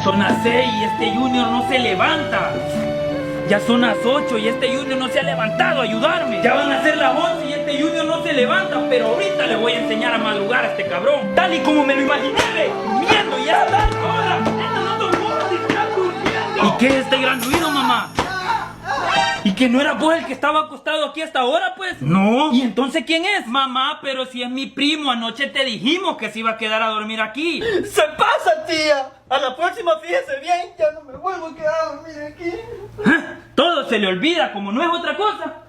son las 6 y este Junior no se levanta. Ya son las 8 y este Junior no se ha levantado a ayudarme. Ya van a ser las 11 y este Junior no se levanta. Pero ahorita le voy a enseñar a madrugar a este cabrón. Tal y como me lo imaginé, durmiendo ya está ahora. Esto no son cosas, está durmiendo. ¿Y qué es este gran ruido, mamá? ¿Y que no era vos el que estaba acostado aquí hasta ahora, pues? No. ¿Y entonces quién es? Mamá, pero si es mi primo, anoche te dijimos que se iba a quedar a dormir aquí. ¡Se pasa, tía! A la próxima fíjese bien, ya no me vuelvo a quedar a dormir aquí. Todo se le olvida, como no es otra cosa.